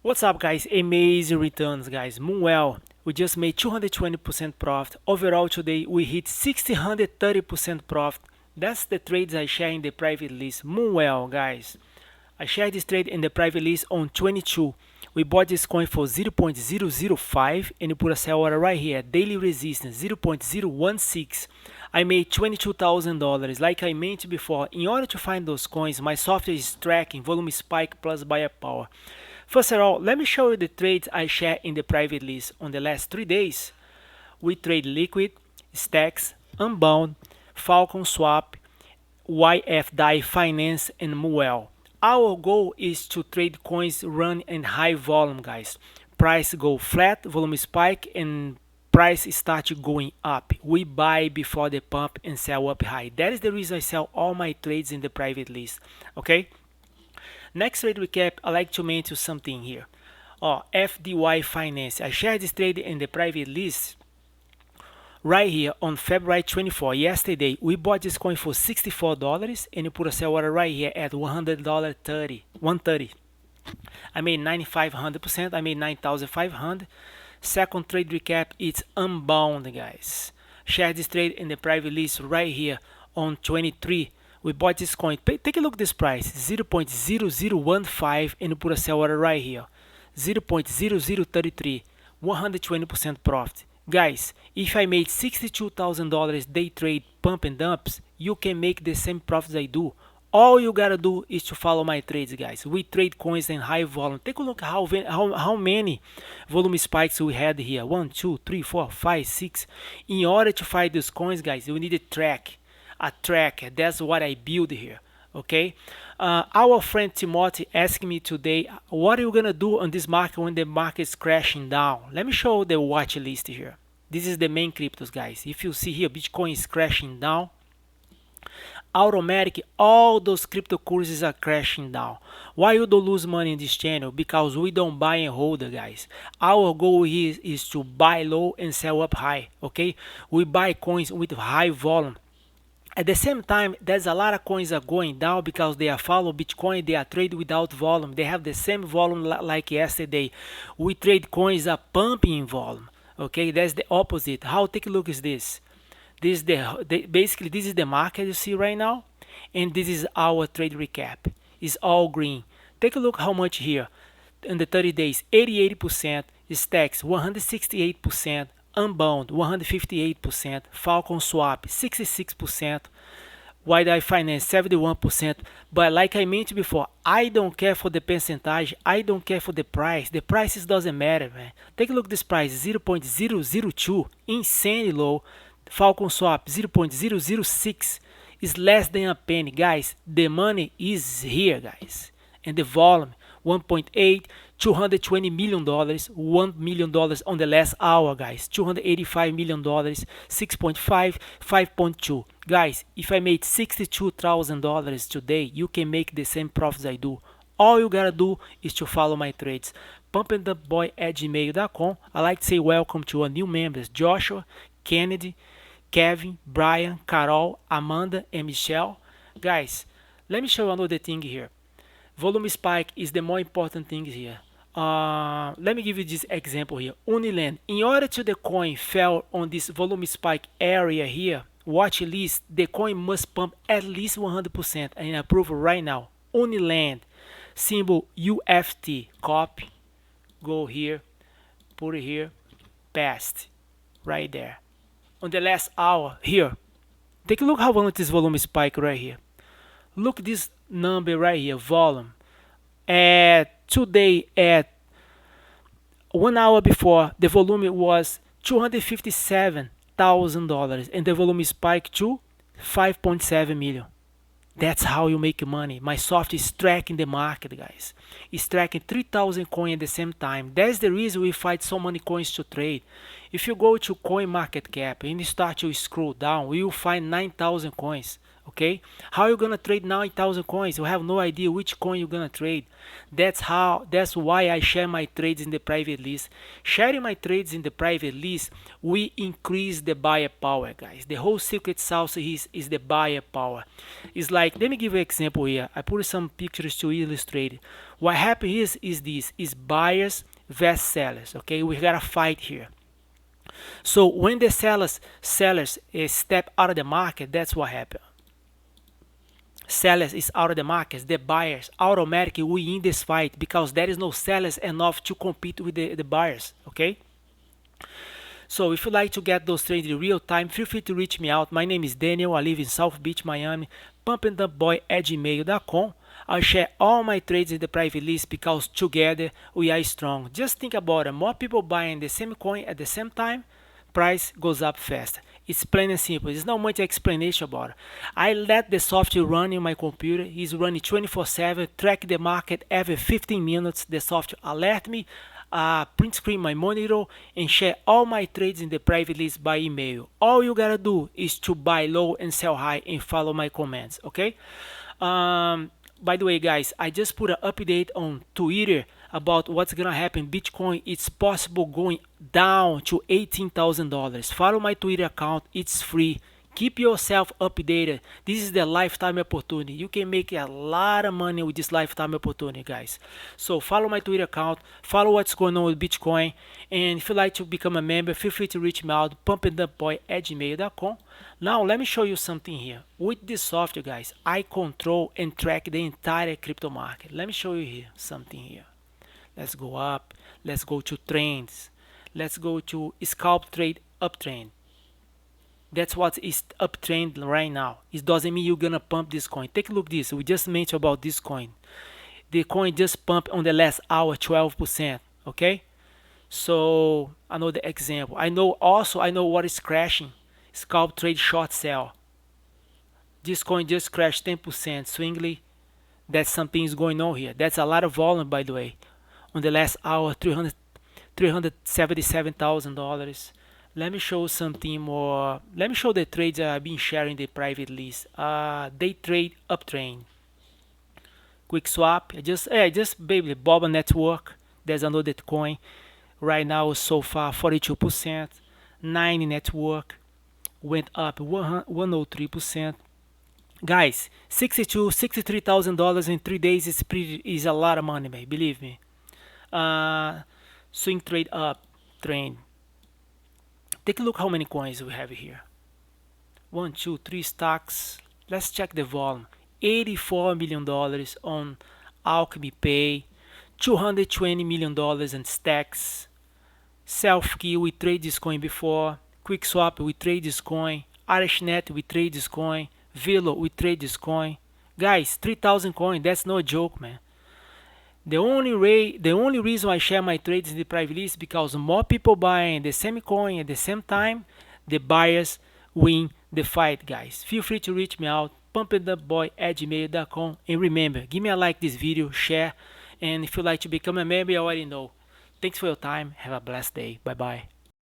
What's up, guys? Amazing returns, guys. Moonwell, we just made 220% profit. Overall today we hit 630% profit. That's the trades I share in the private list. Moonwell, guys. I shared this trade in the private list on 22. We bought this coin for 0.005 and you put a sell order right here. Daily resistance 0.016. I made $22,000. Like I mentioned before, in order to find those coins, my software is tracking volume spike plus buyer power. First of all, let me show you the trades I share in the private list. On the last 3 days, we trade Liquid, Stacks, Unbound, Falcon Swap, YFDAI Finance, and Moonwell. Our goal is to trade coins run in high volume, guys. Price go flat, volume spike, and price start going up. We buy before the pump and sell up high. That is the reason I sell all my trades in the private list. Okay. Next trade recap, I like to mention something here. FDY Finance. I shared this trade in the private list right here on February 24. Yesterday, we bought this coin for $64 and you put a sell order right here at $130. I made 9,500%. I made 9,500. Second trade recap, it's Unbound, guys. Share this trade in the private list right here on 23. We bought this coin. Take a look at this price, 0.0015, and you put a sell order right here, 0.0033, 120% profit. Guys, if I made $62,000 day trade pump and dumps, you can make the same profits I do. All you gotta do is to follow my trades, guys. We trade coins in high volume. Take a look how many volume spikes we had here. 1, 2, 3, 4, 5, 6. In order to find these coins, guys, you need a track. That's what I build here. Okay. Our friend Timothy asked me today, what are you gonna do on this market when the market is crashing down? Let me show the watch list here. This is the main cryptos, guys. If you see here, Bitcoin is crashing down. Automatic, all those cryptocurrencies are crashing down. Why you don't lose money in this channel? Because we don't buy and hold, guys. Our goal here is to buy low and sell up high. Okay. We buy coins with high volume. At the same time, there's a lot of coins are going down because they are follow Bitcoin. They are trade without volume. They have the same volume like yesterday. We trade coins are pumping in volume. Okay, that's the opposite. How take a look is this? This is basically this is the market you see right now, and this is our trade recap. It's all green. Take a look how much here in the 30 days. 88%, Stacks 168%. Unbound 158%, Falcon Swap 66%, YFDAI Finance 71%. But like I mentioned before, I don't care for the percentage. I don't care for the price. The prices doesn't matter, man. Take a look at this price, 0.002, insanely low. Falcon Swap 0.006 is less than a penny, guys. The money is here, guys, and the volume 1.8, $220 million, $1 million on the last hour, guys, $285 million, 6.5, 5.2. Guys, if I made $62,000 today, you can make the same profits I do. All you gotta do is to follow my trades. pumpdumpboy@gmail.com. I like to say welcome to our new members, Joshua, Kennedy, Kevin, Brian, Carol, Amanda, and Michelle. Guys, let me show you another thing here. Volume spike is the more important thing here. Let me give you this example here. Uniland, in order to the coin fell on this volume spike area here, watch list, the coin must pump at least 100% and approve right now. Uniland, symbol UFT, copy, go here, put it here, paste, right there. On the last hour here, take a look how long this volume spike right here. Look this number right here, volume. Today at 1 hour before, the volume was $257,000 and the volume spiked to 5.7 million. That's how you make money. My software is tracking the market, guys. It's tracking 3,000 coins at the same time. That's the reason we find so many coins to trade. If you go to coin market cap and you start to scroll down, we will find 9,000 coins. Okay, how are you gonna trade 9,000 coins? You have no idea which coin you're gonna trade. That's why I share my trades in the private list. Sharing my trades in the private list, we increase the buyer power, guys. The whole secret sauce is the buyer power. It's like, let me give you an example here. I put some pictures to illustrate it. What happens is this is buyers versus sellers. Okay, we got a fight here. So when the sellers step out of the market, that's what happened. Sellers is out of the market, the buyers automatically win this fight because there is no sellers enough to compete with the buyers. Okay, so if you like to get those trades in real time, feel free to reach me out. My name is Daniel. I live in South Beach, Miami. pumpdumpboy@gmail.com. I share all my trades in the private list because together we are strong. Just think about it. More people buying the same coin at the same time, price goes up fast. It's plain and simple. There's not much explanation about it. I let the software run in my computer. It's running 24/7. Track the market every 15 minutes. The software alert me. Print screen my monitor and share all my trades in the private list by email. All you gotta do is to buy low and sell high and follow my commands. Okay. By the way, guys, I just put an update on Twitter about what's gonna happen. Bitcoin, it's possible going down to $18,000. Follow my Twitter account, it's free. Keep yourself updated. This is the lifetime opportunity. You can make a lot of money with this lifetime opportunity, guys. So follow my Twitter account, follow what's going on with Bitcoin, and if you'd like to become a member, feel free to reach me out, pumpdumpboy@gmail.com. Now let me show you something here. With this software, guys, I control and track the entire crypto market. Let me show you here something here. Let's go up. Let's go to trends. Let's go to scalp trade uptrend. That's what is uptrend right now. It doesn't mean you're gonna pump this coin. Take a look at this. We just mentioned about this coin. The coin just pumped on the last hour 12%. Okay, so another example. I know what is crashing. Scalp trade short sell. This coin just crashed 10% swingly. That's something is going on here. That's a lot of volume, by the way. On the last hour, $377,000. Let me show something more. Let me show the trades I've been sharing the private list. Day trade uptrend. Quick swap. Just baby Boba network. There's another coin. Right now so far 42%. 90 network went up 103%. Guys, $63,000 in 3 days is a lot of money, man. Believe me. Swing trade up trend. Take a look how many coins we have here. 1, 2, 3 stocks. Let's check the volume. $84 million on Alchemy Pay. $220 million in stacks. Self-key, we trade this coin before. Quick swap, we trade this coin. RSNet, we trade this coin. Velo, we trade this coin. Guys, 3,000 coins. That's no joke, man. The only reason I share my trades in the private list is because more people buying the same coin at the same time, the buyers win the fight, guys. Feel free to reach me out, pumpdumpboy@gmail.com, and remember, give me a like this video, share, and if you'd like to become a member, you already know. Thanks for your time. Have a blessed day. Bye bye.